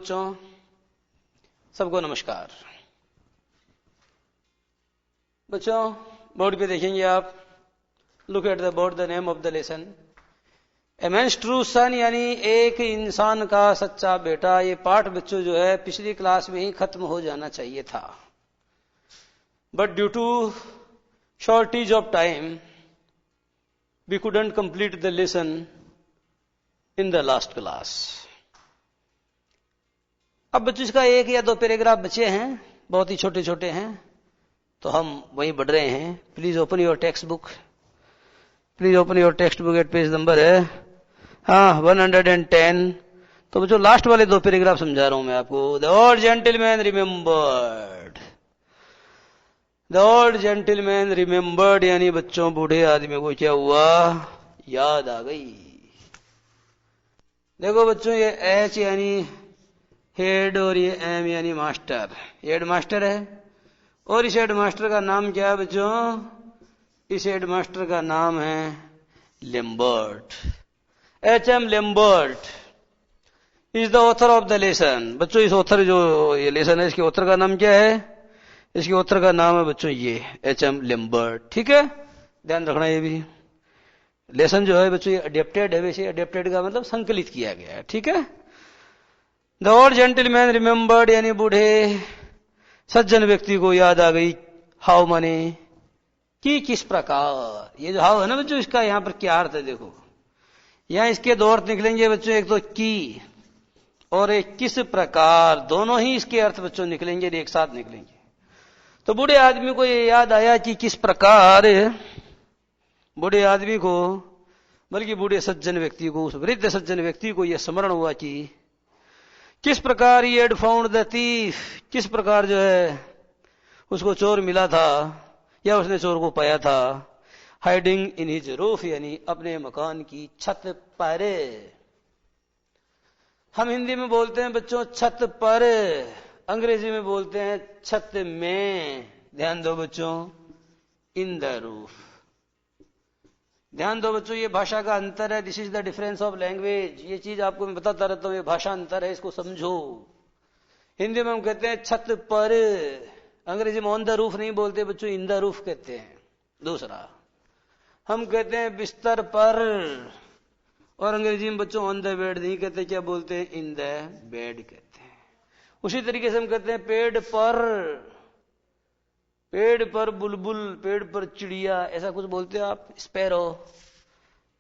बच्चों, सबको नमस्कार। बच्चों, बोर्ड पे देखेंगे आप, look at the board, the name of the lesson, a man's true son, यानी एक इंसान का सच्चा बेटा। ये पाठ बच्चों जो है पिछली क्लास में ही खत्म हो जाना चाहिए था, but due to shortage of time we couldn't complete the lesson in the last class. अब बच्चों इसका एक या दो पैराग्राफ बचे हैं, बहुत ही छोटे छोटे हैं, तो हम वहीं बढ़ रहे हैं। Please open your text book, please open your text book at page number है 110। तो बच्चों लास्ट वाले दो पैराग्राफ समझा रहा हूं मैं आपको। The old gentleman remembered, the old gentleman remembered, यानी बच्चों बूढ़े आदमी को क्या हुआ, याद आ गई। देखो बच्चों, ये एच यानी हेड और ये एम यानी मास्टर, हेड मास्टर है। और इस हेड मास्टर का नाम क्या है बच्चों, इस हेड मास्टर का नाम है Lambert. H M Lambert is the author of the lesson. बच्चों इस ऑथर जो ये लेसन है, इसके ऑथर का नाम क्या है, इसके ऑथर का नाम है बच्चों ये एच एम लेम्बर्ट। ठीक है, ध्यान रखना। ये भी लेसन जो है बच्चों ये अडेप्टेड है, वैसे अडेप्टेड का मतलब संकलित किया गया है। ठीक है। द ओल्ड जेंटलमैन रिमेंबर्ड, यानी बूढ़े सज्जन व्यक्ति को याद आ गई। हाउ माने कि किस प्रकार। ये जो हाउ है ना बच्चों, इसका यहां पर क्या अर्थ है, देखो यहां इसके दो अर्थ निकलेंगे बच्चों, एक तो की और एक किस प्रकार, दोनों ही इसके अर्थ बच्चों निकलेंगे, एक साथ निकलेंगे। तो बूढ़े आदमी को ये याद आया कि किस प्रकार, बूढ़े आदमी को, बल्कि बूढ़े सज्जन व्यक्ति को, उस वृद्ध सज्जन व्यक्ति को यह स्मरण हुआ कि किस प्रकार he had found the thief, किस प्रकार जो है उसको चोर मिला था या उसने चोर को पाया था। हाइडिंग इन हिज रूफ, यानी अपने मकान की छत पर। हम हिंदी में बोलते हैं बच्चों छत पर, अंग्रेजी में बोलते हैं छत में। ध्यान दो बच्चों, इन द रूफ। ध्यान दो बच्चों, ये भाषा का अंतर है। This is the difference of language. ये चीज आपको मैं बताता रहता हूं, ये भाषा अंतर है, इसको समझो। हिंदी में हम कहते हैं छत पर, अंग्रेजी में ऑन द रूफ नहीं बोलते बच्चों, इन द रूफ कहते हैं। दूसरा, हम कहते हैं बिस्तर पर, और अंग्रेजी में बच्चों ऑन द बेड नहीं कहते, क्या बोलते हैं, इन द बेड कहते हैं। उसी तरीके से हम कहते हैं पेड़ पर, पेड़ पर बुलबुल, पेड़ पर चिड़िया, ऐसा कुछ बोलते हैं आप, स्पैरो।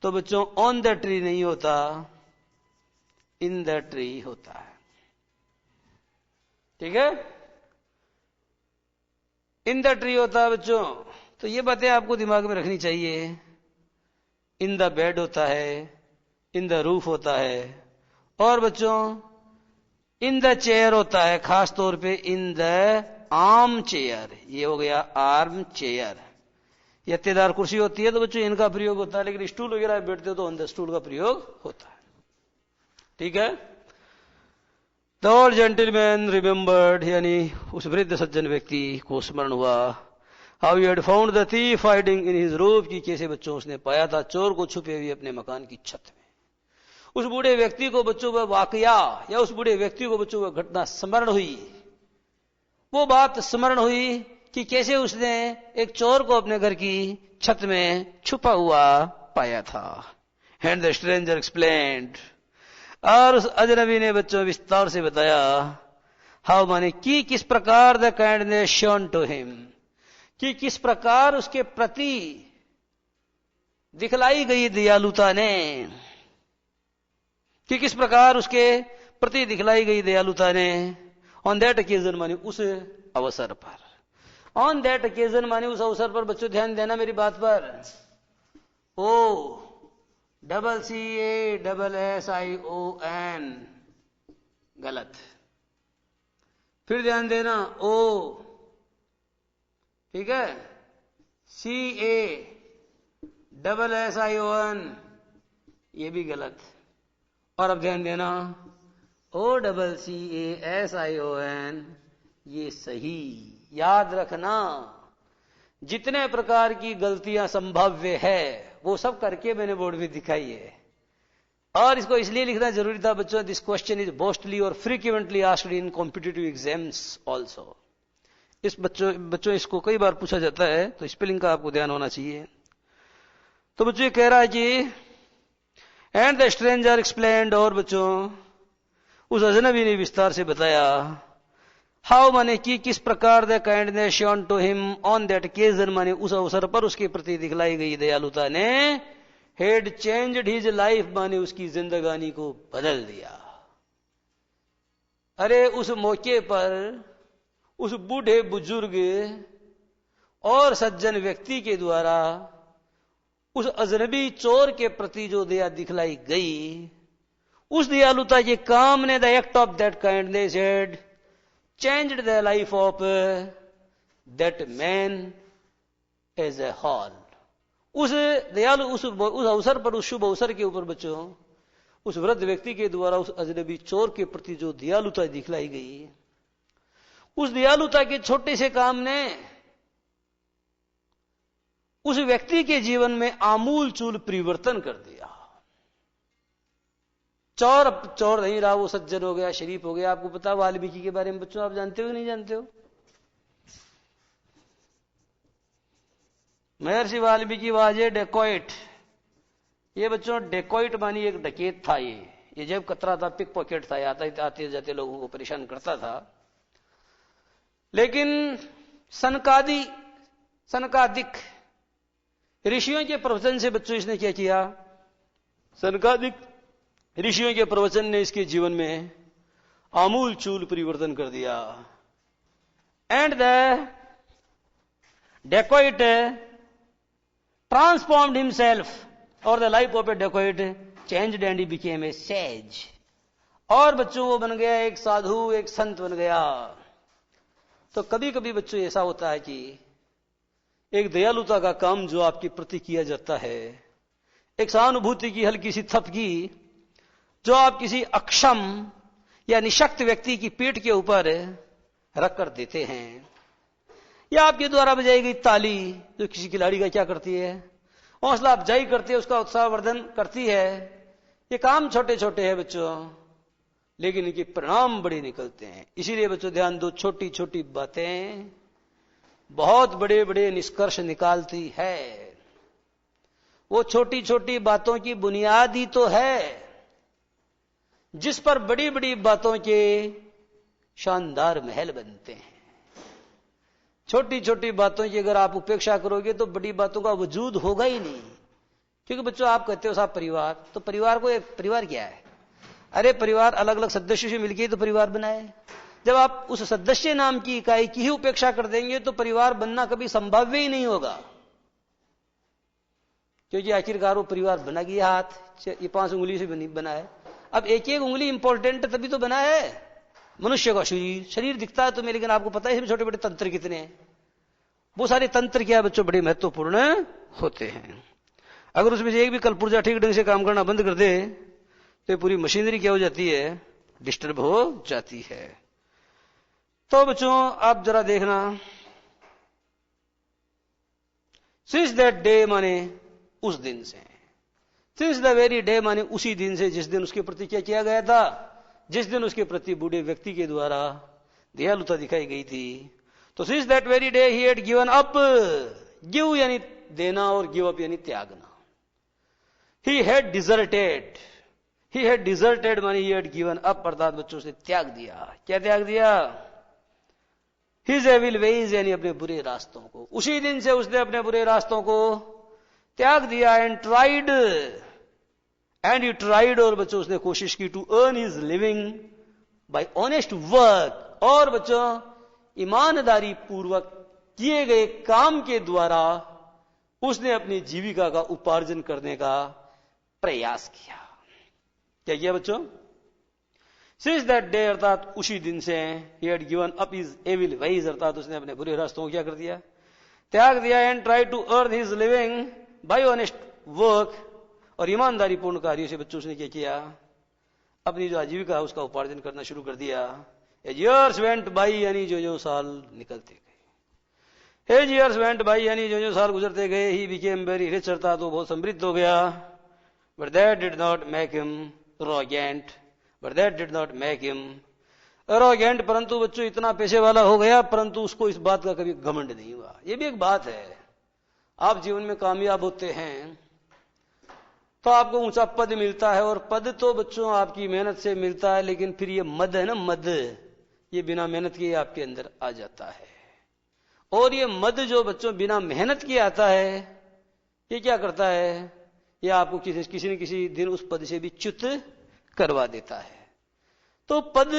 तो बच्चों ऑन द ट्री नहीं होता, इन द ट्री होता है। ठीक है, इन द ट्री होता है बच्चों। तो ये बातें आपको दिमाग में रखनी चाहिए। इन द बेड होता है, इन द रूफ होता है, और बच्चों इन द चेयर होता है, खास तौर पे इन द आर्म चेयर। ये हो गया आर्म चेयर। ये अत्तेदार कुर्सी होती है तो बच्चों इनका प्रयोग होता है, लेकिन स्टूल वगैरह बैठते हो तो ऑन द स्टूल का प्रयोग होता है। ठीक है। द ओल्ड जेंटलमैन रिमेंबर्ड, यानी उस वृद्ध सज्जन व्यक्ति को स्मरण हुआ। How he had found the thief hiding in his roof, कि कैसे बच्चों उसने पाया था चोर को छुपे हुए अपने मकान की छत में। उस बूढ़े व्यक्ति को बच्चों वह वाकया, या उस बूढ़े व्यक्ति को बच्चों वह घटना स्मरण हुई, वो बात स्मरण हुई कि कैसे उसने एक चोर को अपने घर की छत में छुपा हुआ पाया था। एंड द स्ट्रेंजर एक्सप्लेन्ड, और उस अजनबी ने बच्चों विस्तार से बताया। हाउ माने कि किस प्रकार the kindness shown to him, कि किस प्रकार उसके प्रति दिखलाई गई दयालुता ने, कि किस प्रकार उसके प्रति दिखलाई गई दयालुता ने। ऑन दैट ओकेजन माने उस अवसर पर, ऑन दैट ओकेजन माने उस अवसर पर। बच्चों ध्यान देना मेरी बात पर। O double C A double S I O N, गलत। फिर ध्यान देना, ओ, ठीक है, C A double S I O N, ये भी गलत। और अब ध्यान देना, O double C A S I O N, ये सही। याद रखना, जितने प्रकार की गलतियां संभाव्य है वो सब करके मैंने बोर्ड में दिखाई है। और इसको इसलिए लिखना जरूरी था बच्चों, दिस क्वेश्चन इज मोस्टली और frequently asked in competitive exams also. इस बच्चों इसको कई बार पूछा जाता है, तो स्पेलिंग का आपको ध्यान होना चाहिए। तो बच्चों ये कह रहा है कि एंड द स्ट्रेंजर एक्सप्लेन्ड, और बच्चों उस अजनबी ने विस्तार से बताया, हाउ माने कि किस प्रकार the kindness shown to him on that occasion, माने उस अवसर पर उसके प्रति दिखलाई गई दयालुता ने हेड चेंज्ड हिज लाइफ, माने उसकी जिंदगानी को बदल दिया। अरे उस मौके पर उस बूढ़े बुजुर्ग और सज्जन व्यक्ति के द्वारा उस अजनबी चोर के प्रति जो दया दिखलाई गई, उस दयालुता के काम ने, the act of that kindness had changed the life of that man as a whole. उस दयालु उस अवसर पर, उस शुभ अवसर के ऊपर बच्चों, उस वृद्ध व्यक्ति के द्वारा उस अजनबी चोर के प्रति जो दयालुता दिखलाई गई, उस दयालुता के छोटे से काम ने उस व्यक्ति के जीवन में आमूल चूल परिवर्तन कर दिया। चोर नहीं रहा, वो सज्जन हो गया, शरीफ हो गया। आपको पता वाल्मीकि के बारे में बच्चों, आप जानते हो नहीं जानते हो? महर्षि वाल्मीकि वाज ए डेकोइट। ये बच्चों डेकोइट मानी एक डकैत था। ये जेब कतरा था, पिक पॉकेट था, आते जाते लोगों को परेशान करता था। लेकिन सनकादिक ऋषियों के प्रवचन से बच्चों इसने क्या किया? सनकादिक ऋषियों के प्रवचन ने इसके जीवन में आमूल चूल परिवर्तन कर दिया। And the dacoit transformed himself, और the life of a dacoit changed and he became a sage. और बच्चों वो बन गया एक साधु, एक संत बन गया। तो कभी कभी बच्चों ऐसा होता है कि एक दयालुता का काम जो आपके प्रति किया जाता है, एक सहानुभूति की हल्की सी थपकी जो आप किसी अक्षम या निशक्त व्यक्ति की पीठ के ऊपर रख कर देते हैं, या आपके द्वारा बजाई गई ताली जो किसी खिलाड़ी का क्या करती है, हौसला अफजाई करती है, उसका उत्साहवर्धन करती है। ये काम छोटे छोटे हैं बच्चों, लेकिन इनके परिणाम बड़े निकलते हैं। इसीलिए बच्चों ध्यान दो, छोटी छोटी बातें बहुत बड़े बड़े निष्कर्ष निकालती है। वो छोटी छोटी बातों की बुनियाद ही तो है जिस पर बड़ी बड़ी बातों के शानदार महल बनते हैं। छोटी छोटी बातों की अगर आप उपेक्षा करोगे तो बड़ी बातों का वजूद होगा ही नहीं। क्योंकि बच्चों आप कहते हो साहब परिवार, तो परिवार क्या है? अरे परिवार अलग अलग सदस्यों से मिलकर तो परिवार बनाए। जब आप उस सदस्य नाम की इकाई की ही उपेक्षा कर देंगे तो परिवार बनना कभी संभाव्य ही नहीं होगा। क्योंकि आखिरकार वो परिवार बना गया हाथ, ये 5 उंगली से बना है। अब एक एक उंगली इंपॉर्टेंट तभी तो बना है। मनुष्य का शरीर दिखता है तुम्हें, लेकिन आपको पता है इसमें छोटे बड़े तंत्र कितने हैं। वो सारे तंत्र क्या है बच्चों, बड़े महत्वपूर्ण होते हैं। अगर उसमें से एक भी कलपुर्जा ठीक ढंग से काम करना बंद कर दे तो पूरी मशीनरी क्या हो जाती है, डिस्टर्ब हो जाती है। तो बच्चों आप जरा देखना, सिंस दैट डे माने उस दिन से, सिंस द वेरी डे माने उसी दिन से जिस दिन उसके प्रति क्या किया गया था, जिस दिन उसके प्रति बूढ़े व्यक्ति के द्वारा दयालुता दिखाई गई थी। तो since that very day he had given up, give यानी देना और गिव अप यानी त्यागना। ही हैड डिजर्टेड माने ही हैड गिवन अप, अर्थात बच्चों से त्याग दिया। क्या त्याग दिया? हिज एविल वेज यानी अपने बुरे रास्तों को। उसी दिन से उसने अपने बुरे रास्तों को त्याग दिया। एंड ही ट्राइड, और बच्चों उसने कोशिश की, to earn his living by honest work, और बच्चों ईमानदारी पूर्वक किए गए काम के द्वारा उसने अपनी जीविका का उपार्जन करने का प्रयास किया। क्या किया बच्चों? सिंस दैट डे अर्थात उसी दिन से, he had given up his evil ways अर्थात उसने अपने बुरे रास्तों को क्या कर दिया, त्याग दिया। And try to earn his living by honest work, और ईमानदारी पूर्ण कार्यों से बच्चों ने क्या किया, अपनी जो आजीविका है उसका उपार्जन करना शुरू कर दिया। एज ईयर्स वेंट बाई यानी जो जो साल निकलते गए, एज ईयर्स वेंट बाई यानी जो जो साल गुजरते गए, ही बिकेम वेरी रिच अर्थात वो बहुत समृद्ध हो गया। but that did not make him arrogant, but that did not make him arrogant। परंतु बच्चों इतना पैसे वाला हो गया, परंतु उसको इस बात का कभी घमंड नहीं हुआ। ये भी एक बात है। आप जीवन में कामयाब होते हैं तो आपको ऊंचा पद मिलता है, और पद तो बच्चों आपकी मेहनत से मिलता है, लेकिन फिर ये मद है ना, मद, ये बिना मेहनत के आपके अंदर आ जाता है। और ये मद जो बच्चों बिना मेहनत के आता है, ये क्या करता है, ये आपको किसी न किसी दिन उस पद से भी च्युत करवा देता है। तो पद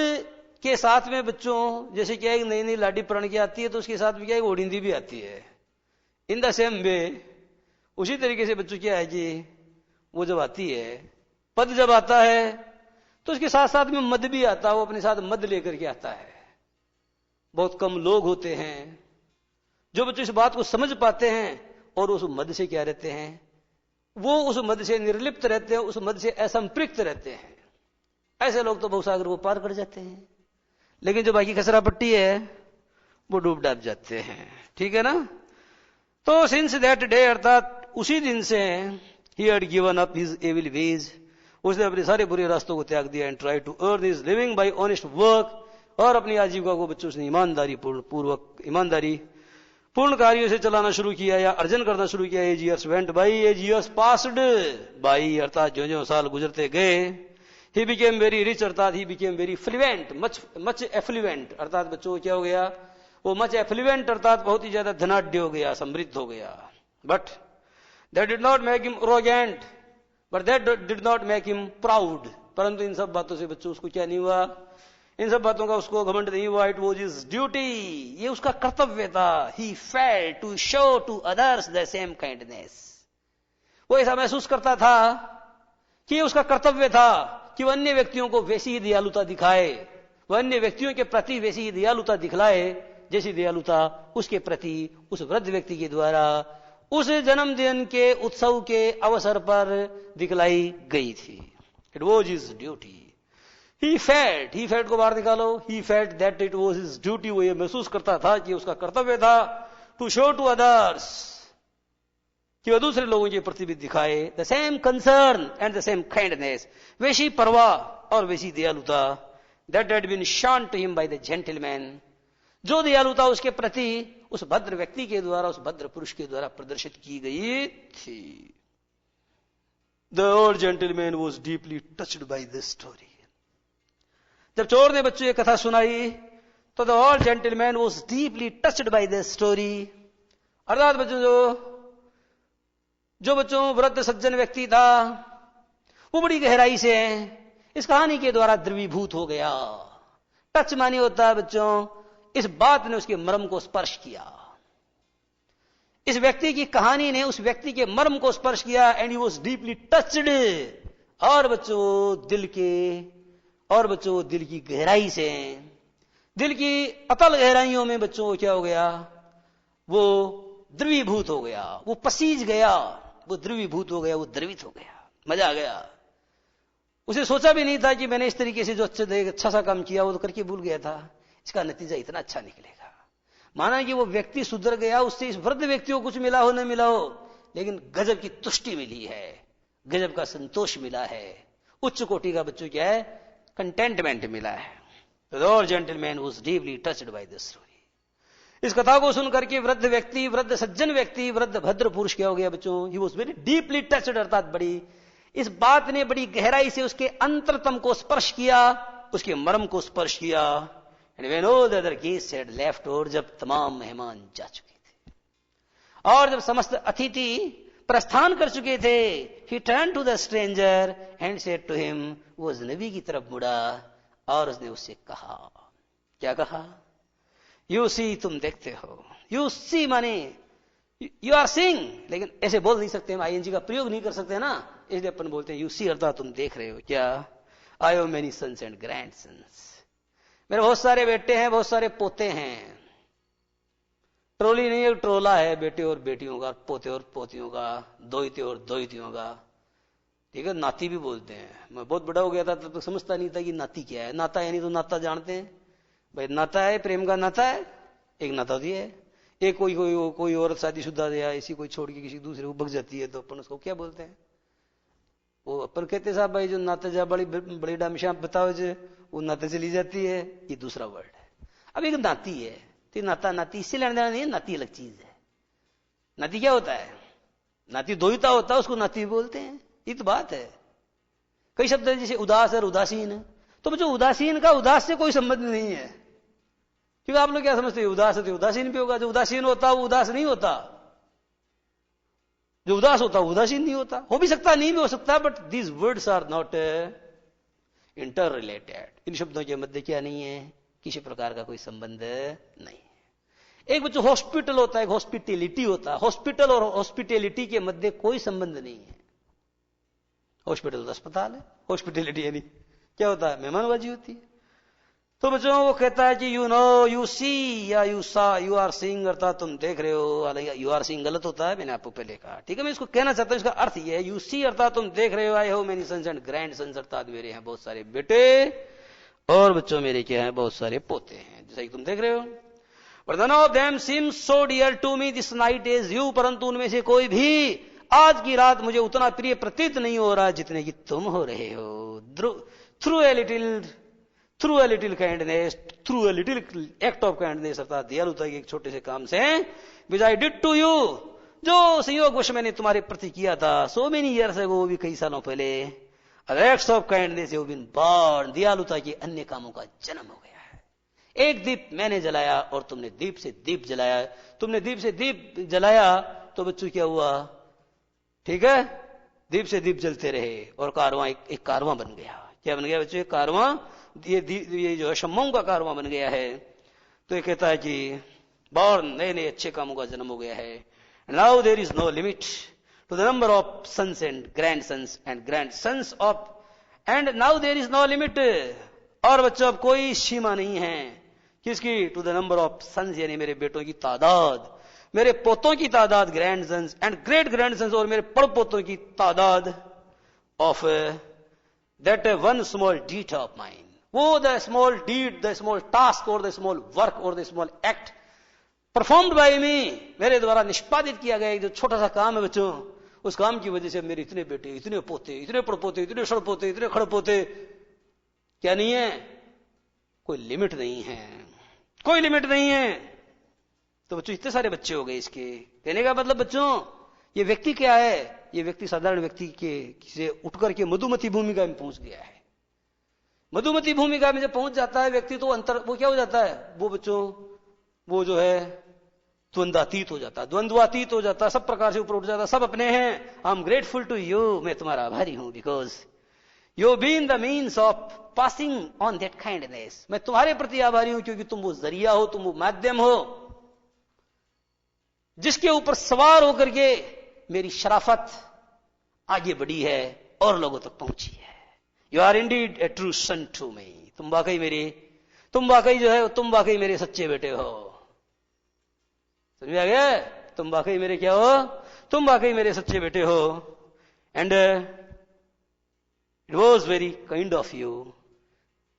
के साथ में बच्चों जैसे क्या एक नई नई लाडी प्रण की आती है, तो उसके साथ में क्या एक ओडिंदी भी आती है। इन द सेम वे, उसी तरीके से बच्चों क्या है कि वो जब आती है, पद जब आता है तो उसके साथ साथ में मद भी आता है, वो अपने साथ मद लेकर के आता है। बहुत कम लोग होते हैं जो बच्चों इस बात को समझ पाते हैं और उस मद से क्या रहते हैं, वो उस मद से निर्लिप्त रहते हैं, उस मद से असंपृक्त रहते हैं। ऐसे लोग तो भवसागर को पार कर जाते हैं, लेकिन जो बाकी खसरा पट्टी है वो डूब डाब जाते हैं। ठीक है ना। तो सिंस दैट डे, अर्थात उसी दिन से, he had given up his evil ways, उसने अपने सारे बुरे रास्तों को त्याग दिया, and try to earn his living by honest work, और अपनी आजीविका को बच्चों उसने ईमानदारी पूर्ण कार्यों से चलाना शुरू किया या अर्जन करना शुरू किया। As years went by, as years passed by, अर्थात जो जो साल गुजरते गए, ही बिकेम वेरी रिच, अर्थात he became very fluent, much affluent, अर्थात बच्चों क्या हो गया, वो मच एफ्लुएंट, अर्थात बहुत ही ज्यादा धनाढ्य हो गया, समृद्ध हो गया। But that did not make him arrogant, but that did not make him proud, परंतु इन सब बातों से बच्चों उसको क्या नहीं हुआ, इन सब बातों का उसको घमंड नहीं हुआ। इट वॉज हिज ड्यूटी, ये उसका कर्तव्य था। He felt to show to others the same kindness, वो ऐसा महसूस करता था कि उसका कर्तव्य था कि वह अन्य व्यक्तियों को वैसी ही दयालुता दिखाए, वह अन्य व्यक्तियों के प्रति वैसी ही दयालुता दिखलाए जैसी दयालुता उसके प्रति उस वृद्ध व्यक्ति के द्वारा उस जन्मदिन के उत्सव के अवसर पर दिखलाई गई थी। It was his duty. He felt को बाहर निकालो, he felt that it was his duty, वो ये महसूस करता था कि उसका कर्तव्य था टू शो टू अदर्स, कि वह दूसरे लोगों के प्रति भी दिखाए the same concern and the same kindness, वैसी परवाह और वैसी दयालुता, that had been shown to him by the gentleman, जो दयालुता उसके प्रति उस भद्र व्यक्ति के द्वारा, उस भद्र पुरुष के द्वारा प्रदर्शित की गई थी। The old gentleman was deeply touched by this story. जब चोर ने बच्चों ये कथा सुनाई तो the old gentleman was deeply touched by this story, अर्थात बच्चों जो बच्चों वृद्ध सज्जन व्यक्ति था वो बड़ी गहराई से इस कहानी के द्वारा द्रवीभूत हो गया। टच माने होता है बच्चों, इस बात ने उसके मर्म को स्पर्श किया, इस व्यक्ति की कहानी ने उस व्यक्ति के मर्म को स्पर्श किया, and he was deeply touched, और बच्चों दिल की गहराई से, दिल की अतल गहराइयों में बच्चों क्या हो गया, वो द्रवीभूत हो गया, वो पसीज गया, वो द्रवीभूत हो गया, वो द्रवित हो गया, मजा आ गया। उसे सोचा भी नहीं था कि मैंने इस तरीके से जो अच्छा सा काम किया वो तो करके भूल गया था, इसका नतीजा इतना अच्छा निकलेगा। माना कि वो व्यक्ति सुधर गया, उससे इस वृद्ध व्यक्ति को कुछ मिला हो न मिला हो, लेकिन गजब की तुष्टि मिली है, गजब का संतोष मिला है, उच्च कोटि का बच्चों क्या है, कंटेंटमेंट मिला है। The old gentleman was deeply touched by this story। इस कथा को सुनकर के वृद्ध व्यक्ति, वृद्ध सज्जन व्यक्ति, वृद्ध भद्र पुरुष क्या हो गया बच्चों, he was very deeply touched, अर्थात बड़ी, इस बात ने बड़ी गहराई से उसके अंतरतम को स्पर्श किया, उसके मर्म को स्पर्श किया। And when all the other guests had left, और जब तमाम मेहमान जा चुके थे और जब समस्त अतिथि प्रस्थान कर चुके थे, he turned to the stranger and said to him, वो अजनबी की तरफ मुड़ा और उसने उससे कहा, क्या कहा, यू सी, तुम देखते हो, यू सी माने यू आर सीइंग, लेकिन ऐसे बोल नहीं सकते, हम आईएनजी का प्रयोग नहीं कर सकते ना, इसलिए अपन बोलते हैं यू सी, अर्थात तुम देख रहे हो। क्या, I have many sons and grandsons, मेरे बहुत सारे बेटे हैं, बहुत सारे पोते हैं। ट्रोली नहीं है, ट्रोला है, बेटे और बेटियों का, पोते और पोतियों का, दोहिते और दोहितियों का। ठीक है, नाती भी बोलते हैं। मैं बहुत बड़ा हो गया था तब तो समझता नहीं था कि नाती क्या है। नाता यानी तो नाता जानते हैं भाई, नाता है, प्रेम का नाता है, एक नाता भी है। एक कोई औरत शादीशुदा या ऐसी कोई छोड़ के किसी दूसरे को भग जाती है तो अपन उसको क्या बोलते हैं, वो अपन कहते साहब भाई जो नाते जा बड़ी बड़ी डामशा बताओ जो वो नाते चली जाती है, ये दूसरा वर्ड है। अब एक नाती है, तो नाता नाती इससे लेना देना नहीं है, नाती अलग चीज है। नाती क्या होता है? नाती दोहिता होता है, उसको नाती बोलते हैं, ये तो बात है। कई शब्द है जैसे उदास और उदासीन है, तो बच्चों उदासीन का उदास से कोई संबंध नहीं है, क्योंकि आप लोग क्या समझते हैं उदास है तो उदासीन भी होगा, जो उदासीन होता वो उदास नहीं होता, जो उदास होता वो उदासीन नहीं होता। हो भी सकता, नहीं भी हो सकता, but these words are not interrelated. इन शब्दों के मध्य क्या नहीं है? किसी प्रकार का कोई संबंध नहीं है। एक बच्चों हॉस्पिटल होता है, एक हॉस्पिटैलिटी होता है। हॉस्पिटल और हॉस्पिटैलिटी के मध्य कोई संबंध नहीं है। हॉस्पिटल तो अस्पताल है, हॉस्पिटैलिटी यानी क्या होता है? मेहमानबाजी होती है। तो बच्चों वो कहता है कि यू नो, यू सी या यू सा, यू आर सीइंग अर्थात तुम देख रहे हो। यू आर सीइंग गलत होता है, मैंने आपको पहले कहा, ठीक है। मैं इसको कहना चाहता हूं, इसका अर्थ ये है, यू सी अर्थात तुम देख रहे हो, आई हो many sons and grandsons अर्थात मेरे हैं बहुत सारे बेटे और बच्चों मेरे क्या है बहुत सारे पोते हैं, जैसा कि तुम देख रहे हो। But none of them seems so dear to me this night as you, परंतु उनमें से कोई भी आज की रात मुझे उतना प्रिय प्रतीत नहीं हो रहा जितने कि तुम हो रहे हो। Through a little kindness, through a little act of kindness अर्थात दयालुता के एक छोटे से काम से, विच आई डिड टू यू, जो संयोगवश मैंने तुम्हारे प्रति किया था, सो मेनी ईयर्स है, वो भी कई सालों पहले। Acts of kindness you been born, दयालुता के अन्य कामों का जन्म हो गया है। एक दीप मैंने जलाया और तुमने दीप से दीप जलाया। तुमने दीप से दीप जलाया तो बच्चों क्या हुआ? ठीक है, दीप से दीप जलते रहे और कारवां एक कारवां बन गया। क्या बन गया बच्चों? एक कारवां, ये जो है शम्मों का कारवां बन गया है। तो ये कहता है कि बॉर्न, नए नए अच्छे कामों का जन्म हो गया है। Now there is no limit to the number of sons and grandsons and grandsons of, and now there is no limit, और बच्चों अब कोई सीमा नहीं है किसकी? To the number of sons यानी मेरे बेटों की तादाद, मेरे पोतों की तादाद, grandsons and great grandsons और मेरे पड़पोतों की तादाद, of that one small deed of mine, वो the small deed, the small task और द स्मॉल वर्क और the small act performed by me, मेरे द्वारा निष्पादित किया गया जो छोटा सा काम है बच्चों, उस काम की वजह से मेरे इतने बेटे, इतने पोते, इतने पड़पोते, इतने सड़पोते, इतने खड़पोते, क्या नहीं है? कोई लिमिट नहीं है, कोई लिमिट नहीं है। तो बच्चों इतने सारे बच्चे हो गए इसके। कहने का मतलब बच्चों ये व्यक्ति क्या है? ये व्यक्ति साधारण व्यक्ति के से उठकर के मधुमती भूमिका में पहुंच गया है। मधुमती भूमिका में जब पहुंच जाता है व्यक्ति तो वो क्या हो जाता है? वो बच्चों वो जो है द्वंद्वातीत हो जाता है, द्वंद्वातीत हो जाता है, सब प्रकार से ऊपर उठ जाता है, सब अपने हैं। I am grateful to you, मैं तुम्हारा आभारी हूं, because you been the means of passing on that kindness, मैं तुम्हारे प्रति आभारी हूं क्योंकि तुम वो जरिया हो, तुम वो माध्यम हो जिसके ऊपर सवार होकर के मेरी शराफत आगे बढ़ी है और लोगों तक पहुंची है। You are indeed a true son to me, तुम वाकई मेरे सच्चे बेटे हो। समझ आ गया? तुम वाकई मेरे क्या हो? तुम वाकई मेरे सच्चे बेटे हो। And it was very kind of you,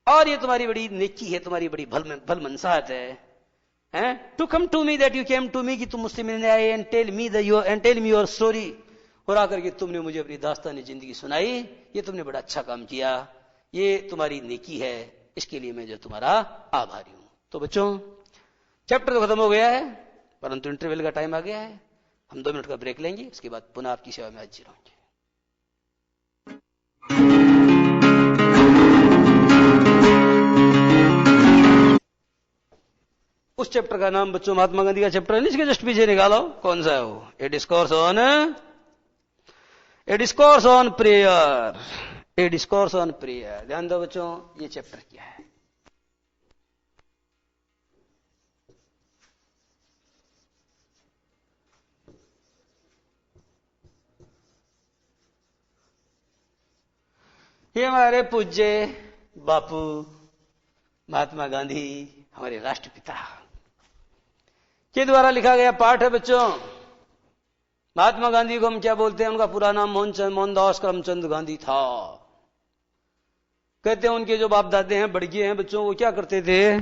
और ये तुम्हारी बड़ी नेकी है, तुम्हारी बड़ी भल मनसाहत है, to come to me, that you came to me, कि तुम मुझसे मिलने आए, and tell me your story, और आकर के तुमने मुझे अपनी दास्तानी जिंदगी सुनाई। ये तुमने बड़ा अच्छा काम किया, ये तुम्हारी नेकी है, इसके लिए मैं जो तुम्हारा आभारी हूं। तो बच्चों चैप्टर तो खत्म हो गया है, परंतु इंटरवल का टाइम आ गया है। हम 2 मिनट का ब्रेक लेंगे, उसके बाद पुनः आपकी सेवा में हाजिर होंगे। उस चैप्टर का नाम बच्चों महात्मा गांधी का चैप्टर है, इसके जस्ट पीछे निकालो कौन सा है वो? A discourse on prayer, a discourse on prayer. ध्यान दो बच्चों, ये चैप्टर क्या है? ये हमारे पूज्य बापू महात्मा गांधी, हमारे राष्ट्रपिता के द्वारा लिखा गया पाठ है बच्चों। महात्मा गांधी को हम क्या बोलते हैं? उनका पूरा नाम मोहनदास करमचंद गांधी था। कहते हैं उनके जो बाप दादे हैं, बड़गे हैं बच्चों, वो क्या करते थे?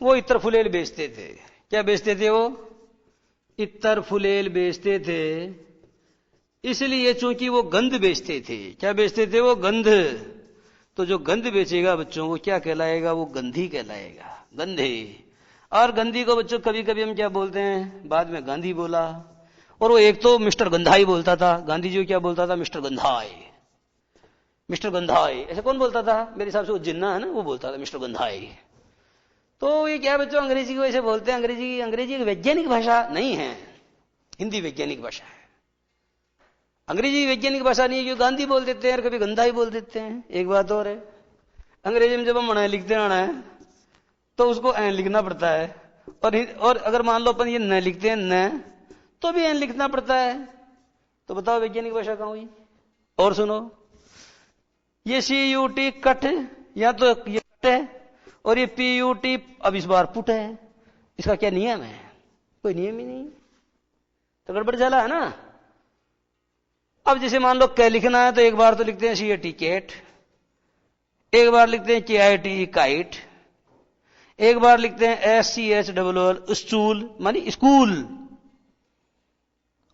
वो इत्र फुलेल बेचते थे। क्या बेचते थे वो? इत्र फुलेल बेचते थे। इसलिए चूंकि वो गंध बेचते थे। क्या बेचते थे वो? गंध। तो जो गंध बेचेगा बच्चों को क्या कहलाएगा? वो गंधी कहलाएगा, गंधे। और गंधी को बच्चों कभी कभी हम क्या बोलते हैं, बाद में गांधी बोला। और वो एक तो मिस्टर गंधाई बोलता था, गांधी जी को क्या बोलता था? मिस्टर गंधाई, मिस्टर गंधाई। ऐसे कौन बोलता था? मेरे हिसाब से वो जिन्ना है ना, वो बोलता था मिस्टर गंधाई। तो ये क्या बच्चों, अंग्रेजी को ऐसे बोलते हैं। अंग्रेजी एक वैज्ञानिक भाषा नहीं है, हिंदी वैज्ञानिक भाषा है। अंग्रेजी वैज्ञानिक भाषा नहीं है, जो गांधी बोल देते हैं और कभी गंधाई बोल देते हैं। एक बात और है, अंग्रेजी में जब हम लिखते हैं तो उसको एन लिखना पड़ता है, और अगर मान लो अपन ये न लिखते हैं न, तो भी एन लिखना पड़ता है। तो बताओ वैज्ञानिक भाषा कहां हुई? और सुनो, ये CUT कट, या तो ये कट है, और ये PUT अब इस बार पुट है। इसका क्या नियम है? कोई नियम ही नहीं, तो गड़बड़ जाला है ना। अब जैसे मान लो कै लिखना है तो एक बार तो लिखते हैं CAT कैट, एक बार लिखते हैं KIT काइट, एक बार लिखते हैं SCHLL स्टूल मानी स्कूल,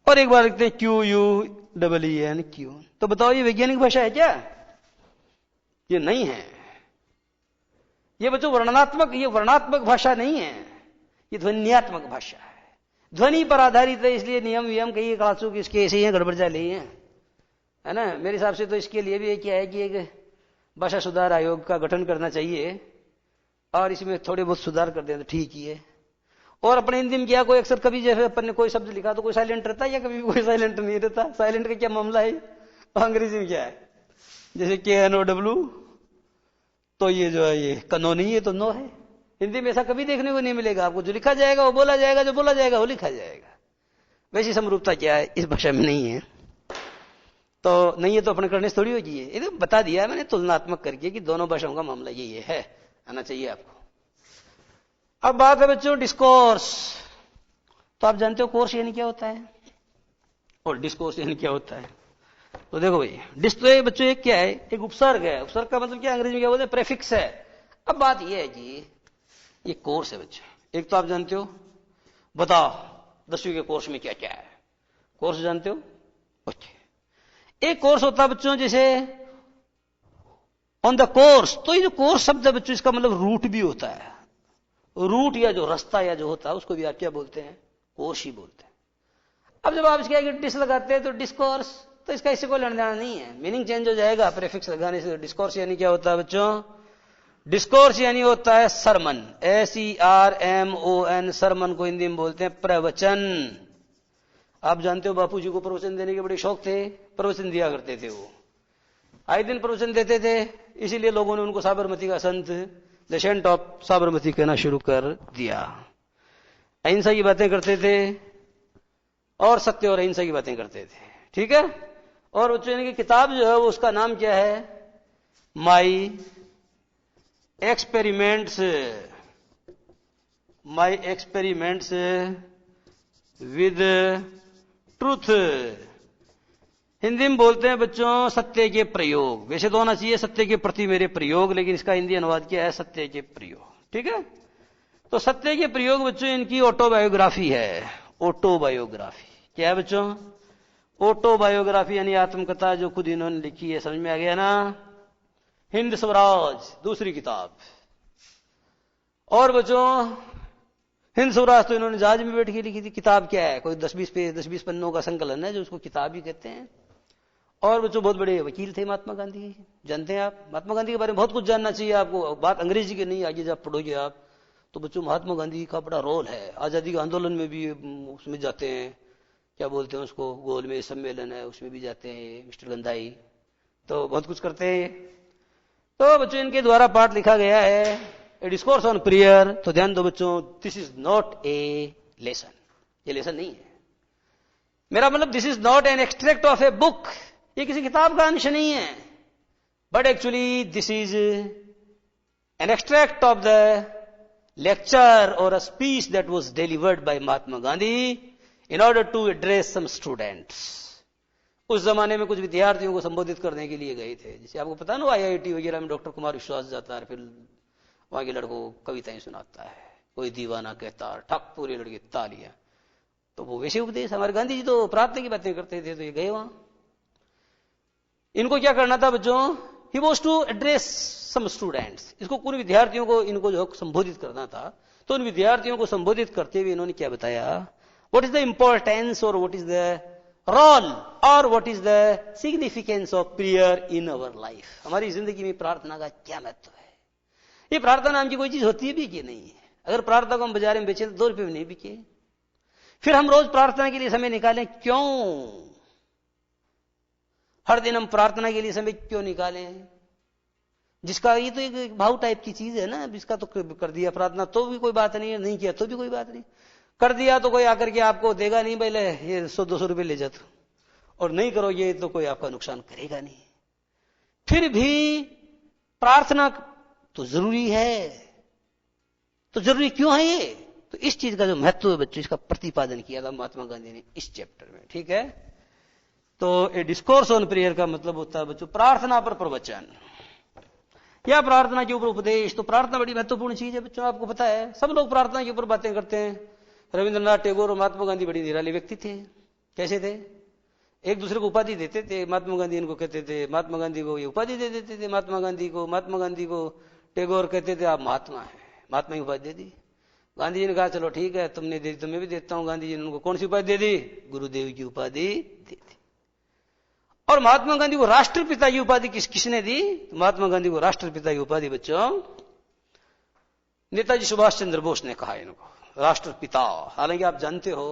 और एक बार लिखते हैं QUEEN क्यू। तो बताओ ये वैज्ञानिक भाषा है क्या? ये नहीं है। ये बच्चों वर्णात्मक भाषा नहीं है, ये ध्वन्यात्मक भाषा है। ध्वनि पर आधारित है, इसलिए नियम वियम कई क्लासों की इसके ऐसे ही हैं, गड़बड़ जाले है ना। मेरे हिसाब से तो इसके लिए भी क्या है कि एक भाषा सुधार आयोग का गठन करना चाहिए, और इसमें थोड़े बहुत सुधार कर दें तो ठीक ही है। और अपने हिंदी में क्या, कोई अक्सर कभी जैसे अपन ने कोई शब्द लिखा तो कोई साइलेंट रहता है, या कभी कोई साइलेंट नहीं रहता? साइलेंट का क्या मामला है? अंग्रेजी में क्या है, जैसे KNOW, तो ये जो है ये कनो नहीं है तो नो है। हिंदी में ऐसा कभी देखने को नहीं मिलेगा आपको। जो लिखा जाएगा वो बोला जाएगा, जो बोला जाएगा वो लिखा जाएगा। वैसी समरूपता क्या है इस भाषा में नहीं है। तो नहीं है तो अपने करने से थोड़ी होगी। ये तो बता दिया मैंने तुलनात्मक करके कि दोनों भाषाओं का मामला यही है, आना चाहिए आपको। अब बात है बच्चों डिस्कोर्स। तो आप जानते हो कोर्स यानी क्या होता है, और डिस्कोर्स यानी क्या होता है? तो देखो भाई, डिस्प्ले बच्चों एक क्या है, एक उपसर्ग है। उपसर्ग का मतलब क्या अंग्रेजी में क्या बोलते हैं? प्रेफिक्स है। अब बात यह है जी, ये कोर्स है बच्चों। एक तो आप जानते हो, बताओ 10वीं के कोर्स में क्या क्या है? कोर्स जानते हो? ओके। एक कोर्स होता है बच्चों जैसे ऑन द कोर्स। तो ये जो कोर्स शब्द है बच्चों, इसका मतलब रूट भी होता है। रूट या जो रास्ता या जो होता है उसको भी आप क्या बोलते हैं? कोर्स ही बोलते हैं। अब जब आप इसके डिस लगाते हैं तो डिस्कोर्स, तो इसका इससे कोई लेना देना नहीं है, मीनिंग चेंज हो जाएगा प्रीफिक्स लगाने से। डिस्कोर्स यानी क्या होता है बच्चों? डिस्कोर्स यानी होता है सरमन, SERMON। सरमन को हिंदी में बोलते हैं प्रवचन। आप जानते हो बापू जी को प्रवचन देने के बड़े शौक थे, प्रवचन दिया करते थे। वो आए दिन प्रवचन देते थे, इसीलिए लोगों ने उनको साबरमती का संत, द सेंट ऑफ साबरमती कहना शुरू कर दिया। अहिंसा की बातें करते थे, और सत्य और अहिंसा की बातें करते थे, ठीक है। और बच्चों की किताब जो है वो उसका नाम क्या है? My experiments with truth. Hindi में बोलते हैं बच्चों सत्य के प्रयोग। वैसे तो होना चाहिए सत्य के प्रति मेरे प्रयोग, लेकिन इसका हिंदी अनुवाद क्या है? सत्य के प्रयोग, ठीक है। तो सत्य के प्रयोग बच्चों इनकी ऑटोबायोग्राफी है। ऑटोबायोग्राफी क्या है बच्चों? ऑटोबायोग्राफी यानी आत्मकथा, जो खुद इन्होंने लिखी है। समझ में आ गया ना? हिंद स्वराज दूसरी किताब। और बच्चों हिंद स्वराज तो इन्होंने जहाज में बैठ के लिखी थी। किताब क्या है? कोई 10-20 पन्नों का संकलन है, जो उसको किताब ही कहते हैं। और बच्चों बहुत बड़े वकील थे महात्मा गांधी, जानते हैं आप? महात्मा गांधी के बारे में बहुत कुछ जानना चाहिए आपको। बात अंग्रेजी की नहीं, आगे जब पढ़ोगे आप तो बच्चों महात्मा गांधी का बड़ा रोल है। आजादी के आंदोलन में भी उसमें जाते हैं, क्या बोलते हैं उसको, गोल में सम्मेलन है उसमें भी जाते हैं मिस्टर गंधाई, तो बहुत कुछ करते हैं। तो बच्चों इनके द्वारा पाठ लिखा गया है ए डिस्कोर्स ऑन प्रेयर। तो ध्यान दो बच्चों, this is not a lesson, ये लेसन नहीं है। मेरा मतलब this is not an extract of a book, ये किसी किताब का अंश नहीं है, but actually this is an extract of the lecture or a speech that was delivered by Mahatma Gandhi in order to address some students. उस जमाने में कुछ विद्यार्थियों को संबोधित करने के लिए गए थे। जैसे आपको पता ना IIT वगैरह में डॉक्टर कुमार विश्वास जाता है, फिर वहां के लड़कों को कविताएं सुनाता है, कोई दीवाना कहता, ठक पूरे लड़के तालियां। तो तो वो वैसे उपदेश। हमारे गांधी जी तो प्रार्थना की बातें करते थे, तो ये गए वहां। इनको क्या करना था बच्चों, he was to address some students, इसको पूरे विद्यार्थियों को इनको जो संबोधित करना था। तो उन विद्यार्थियों को संबोधित करते हुए इन्होंने क्या बताया, व्हाट इज द इंपॉर्टेंस और व्हाट इज द रोल और what is the significance of prayer in our life. हमारी जिंदगी में प्रार्थना का क्या महत्व है। ये प्रार्थना नाम की कोई चीज होती है भी कि नहीं है। अगर प्रार्थना को हम बाजार में बेचे तो 2 रुपये में नहीं बिके। फिर हम रोज प्रार्थना के लिए समय निकालें क्यों, हर दिन हम प्रार्थना के लिए समय क्यों निकालें। जिसका ये तो एक भाव टाइप की चीज है ना, जिसका तो कर दिया प्रार्थना तो भी कोई बात नहीं है, नहीं किया तो भी कोई बात नहीं, कर दिया तो कोई आकर के आपको देगा नहीं, पहले ये 100-200 रुपये ले जाते, और नहीं करोगे तो कोई आपका नुकसान करेगा नहीं। फिर भी प्रार्थना तो जरूरी है। तो जरूरी क्यों है ये, तो इस चीज का जो महत्व है बच्चों, इसका प्रतिपादन किया था महात्मा गांधी ने इस चैप्टर में। ठीक है, तो ए डिस्कोर्स ऑन प्रेयर का मतलब होता है बच्चों प्रार्थना पर प्रवचन या प्रार्थना के ऊपर उपदेश। तो प्रार्थना बड़ी महत्वपूर्ण चीज है बच्चों, आपको पता है। सब लोग प्रार्थना के ऊपर बातें करते हैं। रविंद्रनाथ टैगोर और महात्मा गांधी बड़ी निराले व्यक्ति थे। कैसे थे, एक दूसरे को उपाधि देते थे। महात्मा गांधी इनको कहते थे, महात्मा गांधी को ये उपाधि दे देते थे। महात्मा गांधी को टैगोर कहते थे आप महात्मा है, महात्मा की उपाधि दे दी। गांधी जी ने कहा चलो ठीक है, तुमने दे दी तो मैं भी देता हूं। गांधी जी ने उनको कौन सी उपाधि दे दी, गुरुदेव की उपाधि दे दी। और महात्मा गांधी को राष्ट्रपिता की उपाधि किसने दी, तो महात्मा गांधी को राष्ट्रपिता की उपाधि बच्चों नेताजी सुभाष चंद्र बोस ने कहा इनको राष्ट्रपिता। हालांकि आप जानते हो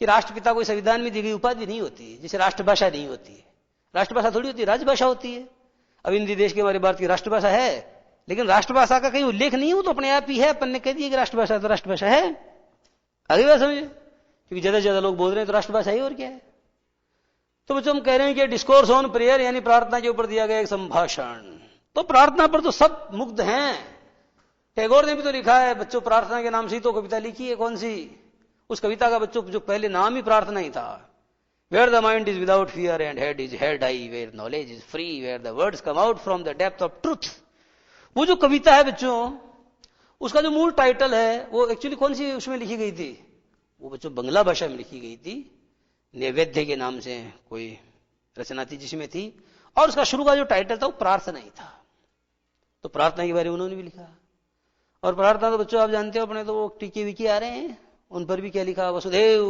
कि राष्ट्रपिता कोई संविधान में दी गई उपाधि नहीं होती, जैसे राष्ट्रभाषा नहीं होती है। राष्ट्रभाषा थोड़ी होती है, राजभाषा होती है। अब हिंदी देश की हमारे भारत की राष्ट्रभाषा है, लेकिन राष्ट्रभाषा का कहीं उल्लेख नहीं हो तो अपने आप ही है। अपन ने कह दिया कि राष्ट्रभाषा तो राष्ट्रभाषा है, आगे बात समझे, क्योंकि ज्यादा से ज्यादा लोग बोल रहे हैं तो राष्ट्रभाषा ही और क्या है। तो बच्चों हम कह रहे हैं कि डिस्कोर्स ऑन प्रेयर यानी प्रार्थना के ऊपर दिया गया एक संभाषण। तो प्रार्थना पर तो सब मुग्ध हैं। टैगोर ने भी तो लिखा है बच्चों, प्रार्थना के नाम से ही तो कविता लिखी है। कौन सी, उस कविता का बच्चों जो पहले नाम ही प्रार्थना ही था। Where the mind is without fear and head is held high, where knowledge is free, where the words come out from the depth of truth. वो जो कविता है बच्चों, उसका जो मूल टाइटल है वो एक्चुअली कौन सी उसमें लिखी गई थी, वो बच्चों बंगला भाषा में लिखी गई थी। नैवेद्य के नाम से कोई रचना थी जिसमें थी, और उसका शुरू का जो टाइटल था वो प्रार्थना ही था। तो प्रार्थना के बारे में उन्होंने भी लिखा। और प्रार्थना तो बच्चों आप जानते हो, अपने तो वो टीके विके आ रहे हैं, उन पर भी क्या लिखा, वसुदेव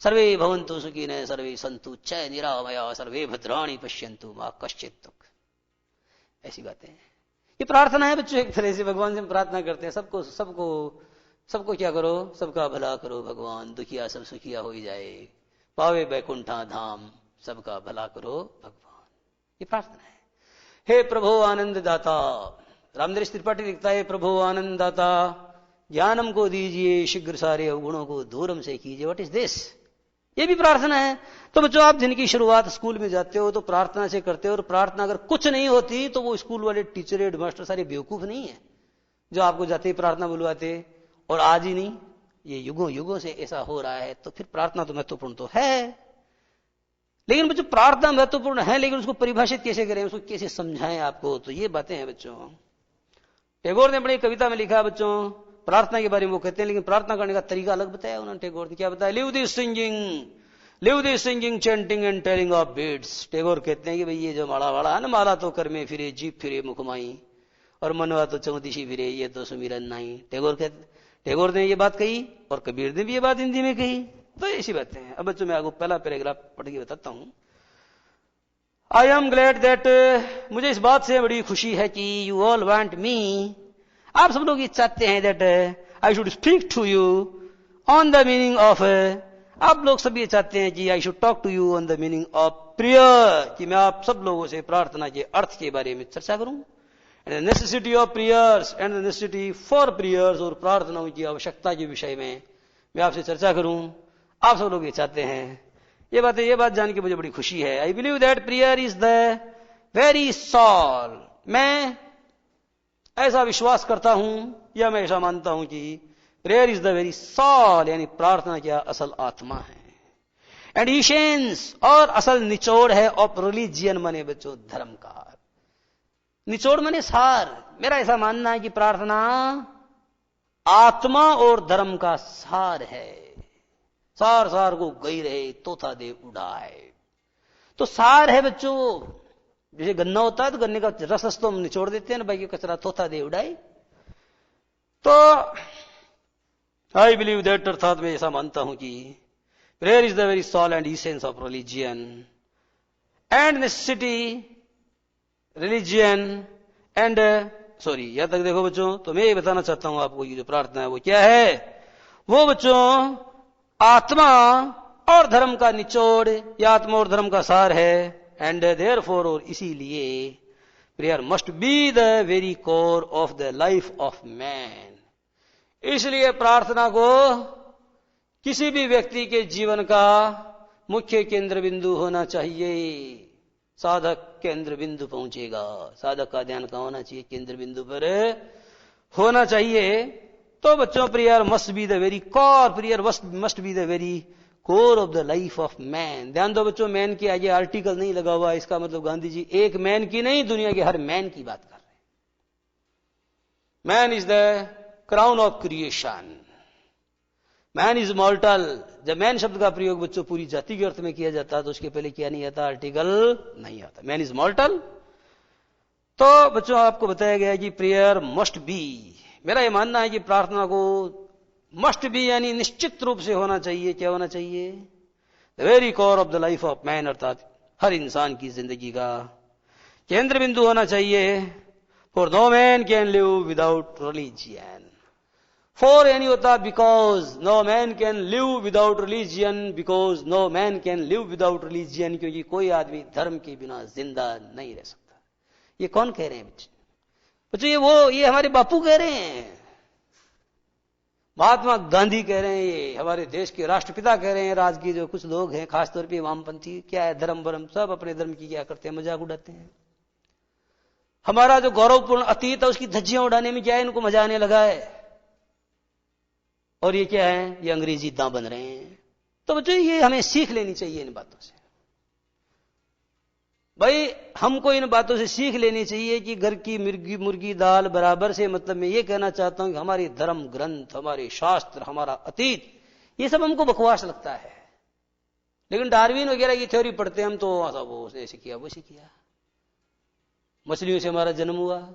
सर्वे भवन्तु सुखिनः सर्वे सन्तु च निरामया सर्वे भद्राणि पश्यन्तु मा कश्चित् दुःख। ऐसी बातें हैं। ये प्रार्थना है बच्चों, एक तरह से भगवान से हम प्रार्थना करते हैं। सबको क्या करो, सबका भला करो भगवान, दुखिया सब सुखिया हो ही जाए, पावे बैकुंठा धाम, सबका भला करो भगवान। ये प्रार्थना है। हे प्रभु आनंद दाता, रामदरेश त्रिपाठी लिखता है, प्रभु आनंद दाता ज्ञानम को दीजिए, शीघ्र सारे अवगुणों को दूरम से कीजिए। व्हाट इज दिस, ये भी प्रार्थना है। तो बच्चों आप दिन की शुरुआत स्कूल में जाते हो तो प्रार्थना से करते हो, और प्रार्थना अगर कुछ नहीं होती तो वो स्कूल वाले टीचर हेडमास्टर सारे बेवकूफ नहीं है जो आपको जाते ही प्रार्थना बुलवाते। और आज ही नहीं, ये युगों युगों से ऐसा हो रहा है। तो फिर प्रार्थना तो महत्वपूर्ण तो है, लेकिन बच्चों प्रार्थना महत्वपूर्ण है, लेकिन उसको परिभाषित कैसे करें, उसको कैसे समझाएं आपको, तो ये बातें हैं बच्चों। टैगोर ने बड़ी कविता में लिखा बच्चों प्रार्थना के बारे में, वो कहते हैं, लेकिन प्रार्थना करने का तरीका अलग बताया उन्होंने। टैगोर ने क्या बताया, live this singing chanting and telling of beats. Tagore कहते हैं कि भाई ये जो माला वाला है ना, माला तो कर में फिरे, जीप फिरे मुखमाई, और मनवा तो चौदिशी फिरे, ये तो सुमिरन नहीं। टैगोर ने ये बात कही, और कबीर ने भी ये बात हिंदी में कही। तो ऐसी बातें हैं। अब बच्चों मैं आपको पहला पैराग्राफ पढ़ के बताता हूं। आई एम ग्लैड दैट, मुझे इस बात से बड़ी खुशी है कि यू ऑल वांट मी, आप सब लोग ये चाहते हैं that I should speak to you on the meaning of, आप लोग सब ये चाहते हैं कि I should talk to you on the meaning of prayer, कि मैं आप सब लोगों से प्रार्थना के अर्थ के बारे में चर्चा करूं। And necessity of prayers and necessity for prayers, और प्रार्थनाओं की आवश्यकता के विषय में मैं आपसे चर्चा करूं। आप सब लोग ये चाहते हैं। ये बात जान के मुझे बड़ी खुशी है। I believe that prayer is the very soul, मैं ऐसा विश्वास करता हूं या मैं ऐसा मानता हूं कि prayer is the very soul, यानी प्रार्थना क्या असल आत्मा है। एंड इसेंस, और असल निचोड़ है, ऑफ रिलीजियन माने बच्चों धर्म का, निचोड़ माने सार। मेरा ऐसा मानना है कि प्रार्थना आत्मा और धर्म का सार है। सार सार को गई रहे तोता दे उड़ाए। तो सार है बच्चों, जैसे गन्ना होता है तो गन्ने का रस तो हम निचोड़ देते हैं ना, बाकी कचरा तोता दे उड़ाए। तो आई बिलीव दैट, अर्थात मैं ऐसा मानता हूं कि prayer is the very soul and essence of religion and necessity religion and sorry, यहां तक देखो बच्चों। तो मैं ये बताना चाहता हूं आपको, ये जो प्रार्थना है वो क्या है, वो बच्चों आत्मा और धर्म का निचोड़, या आत्मा और धर्म का सार है। एंड देयरफॉर, और इसीलिए prayer must be the very core of the life of man. इसलिए प्रार्थना को किसी भी व्यक्ति के जीवन का मुख्य केंद्र बिंदु होना चाहिए। साधक केंद्र बिंदु पहुंचेगा, साधक का ध्यान कहां होना चाहिए, केंद्र बिंदु पर होना चाहिए। तो बच्चों prayer must be the very core, prayer must be the very core of the life of man. ध्यान दो बच्चों, मैन के आगे आर्टिकल नहीं लगा हुआ, इसका मतलब गांधी जी एक मैन की नहीं, दुनिया के हर मैन की बात कर रहे हैं। Man is the crown of creation, man is मॉर्टल। जब मैन शब्द का प्रयोग बच्चों पूरी जाति के अर्थ में किया जाता है तो उसके पहले क्या नहीं आता, आर्टिकल नहीं आता। Man is मॉर्टल। तो बच्चों आपको बताया गया कि प्रेयर मस्ट बी, मेरा यह मानना है कि प्रार्थना को मस्ट बी यानी निश्चित रूप से होना चाहिए। क्या होना चाहिए, the very core of the life of man, अर्थात हर इंसान की जिंदगी का केंद्र बिंदु होना चाहिए। For no man can live without religion. For यानी होता because, no man can live without religion, because no man can live without religion, क्योंकि कोई आदमी धर्म के बिना जिंदा नहीं रह सकता। ये कौन कह रहे हैं बच्चों, ये हमारे बापू कह रहे हैं, महात्मा गांधी कह रहे हैं, ये हमारे देश के राष्ट्रपिता कह रहे हैं। राज की जो कुछ लोग हैं, खासतौर पे वामपंथी, क्या है धर्म वरम, सब अपने धर्म की क्या करते हैं, मजाक उड़ाते हैं। हमारा जो गौरवपूर्ण अतीत है उसकी धज्जियां उड़ाने में क्या है, इनको मजा आने लगा है। और ये क्या है, ये अंग्रेजी दांव बन रहे हैं। तो बच्चों ये हमें सीख लेनी चाहिए इन बातों से। भाई हमको इन बातों से सीख लेनी चाहिए कि घर की मुर्गी दाल बराबर से, मतलब मैं ये कहना चाहता हूं कि हमारे धर्म ग्रंथ, हमारे शास्त्र, हमारा अतीत, ये सब हमको बकवास लगता है। लेकिन डार्विन वगैरह की थ्योरी पढ़ते हैं हम तो, वो ऐसे किया वैसे किया, मछलियों से हमारा जन्म हुआ।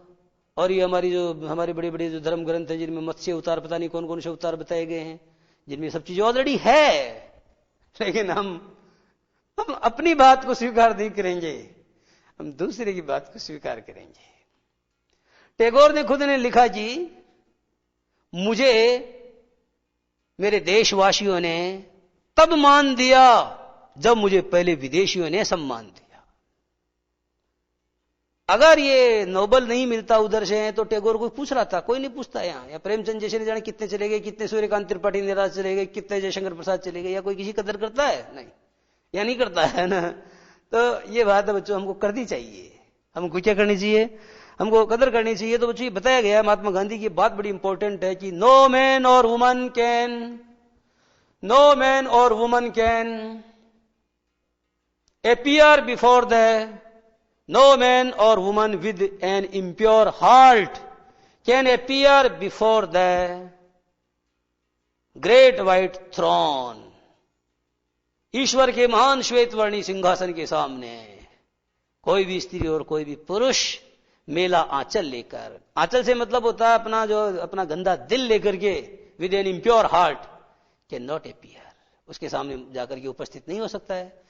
और ये हमारे बड़े बड़े जो धर्म ग्रंथ हैं जिनमें मत्स्य अवतार, पता नहीं कौन कौन से अवतार बताए गए हैं, जिनमें सब चीजें ऑलरेडी है, लेकिन हम अपनी बात को स्वीकार नहीं करेंगे, हम दूसरे की बात को स्वीकार करेंगे। टैगोर ने खुद ने लिखा कि मुझे मेरे देशवासियों ने तब मान दिया जब मुझे पहले विदेशियों ने सम्मान दिया। अगर ये नोबल नहीं मिलता उधर से तो टैगोर को पूछ रहा था, कोई नहीं पूछता यहां। या प्रेमचंद जैसे ने जाने कितने चले गए, कितने सूर्यकांत त्रिपाठी निराज चले गए, कितने जयशंकर प्रसाद चले गए, या कोई किसी कदर करता है, नहीं, या नहीं करता है ना। तो ये बात है बच्चों हमको करनी चाहिए। हमको क्या करनी चाहिए, हमको कदर करनी चाहिए। तो बच्चों बताया गया महात्मा गांधी की बात बड़ी इंपॉर्टेंट है कि नो मैन और woman can appear before no man or woman with an impure heart can appear before the great white throne। ईश्वर के महान श्वेतवर्णी सिंहासन के सामने कोई भी स्त्री और कोई भी पुरुष मेला आंचल लेकर, आंचल से मतलब होता है अपना गंदा दिल लेकर के, with an impure heart can not appear, उसके सामने जाकर के उपस्थित नहीं हो सकता है।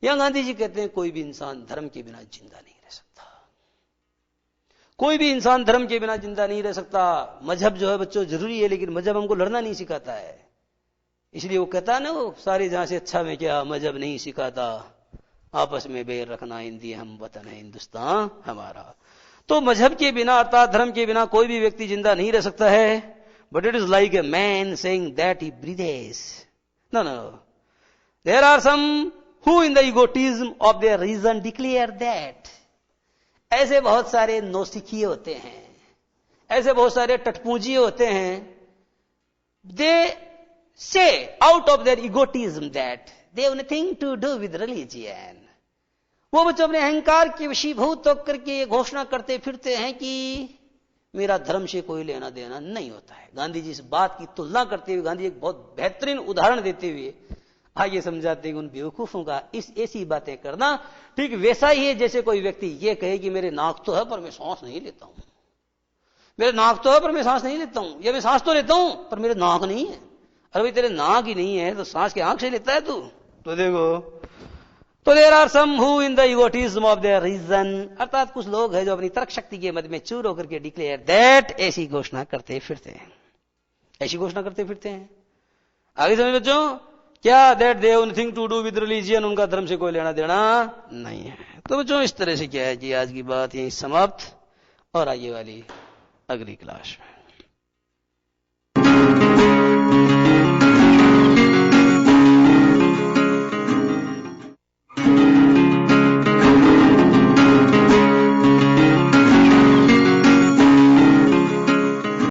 यहां गांधी जी कहते हैं कोई भी इंसान धर्म के बिना जिंदा नहीं रह सकता, कोई भी इंसान धर्म के बिना जिंदा नहीं रह सकता। मजहब जो है बच्चों जरूरी है, लेकिन मजहब हमको लड़ना नहीं सिखाता है। इसलिए वो कहता है ना, वो सारे जहां से अच्छा में क्या, मजहब नहीं सिखाता, आपस में बैर रखना हिंदी हम वतन है हिंदुस्तान हमारा। तो मजहब के बिना अर्थात धर्म के बिना कोई भी व्यक्ति जिंदा नहीं रह सकता है। But it is like a man saying that he breathes, no there are some who in the egotism of their reason declare that। ऐसे बहुत सारे नौसिखिए होते हैं, ऐसे बहुत सारे टटपूंजिए होते हैं, they say out of their egotism that they have nothing to do with religion। वो बच्चों अपने अहंकार के वशीभूत होकर के ये घोषणा करते फिरते हैं कि मेरा धर्म से कोई लेना देना नहीं होता है। गांधी जी इस बात की तुलना करते हुए गांधी एक बहुत बेहतरीन उदाहरण देते हुए आगे समझाते हैं उन बेवकूफों का इस ऐसी बातें करना ठीक वैसा ही है जैसे कोई व्यक्ति ये कहे कि मेरे नाक तो है पर मैं सांस नहीं लेता हूं, मेरे नाक तो है पर मैं सांस नहीं लेता हूं, या मैं सांस तो लेता हूं पर मेरे नाक नहीं है। अरे भाई तेरे नाक ही नहीं है तो सांस के आंख से लेता है तू? तो देखो, तो there are some who in the egotism of their reason, अर्थात कुछ लोग हैं जो अपनी तर्क शक्ति के मध्य में चूर होकर के डिक्लेयर दैट ऐसी घोषणा करते फिरते हैं, ऐसी घोषणा करते फिरते हैं। आगे समझ बच्चों, क्या that they have nothing to do with religion, उनका धर्म से कोई लेना देना नहीं है। तो बच्चों इस तरह से क्या है जी आज की बात यही समाप्त, और आगे वाली अगली क्लास में।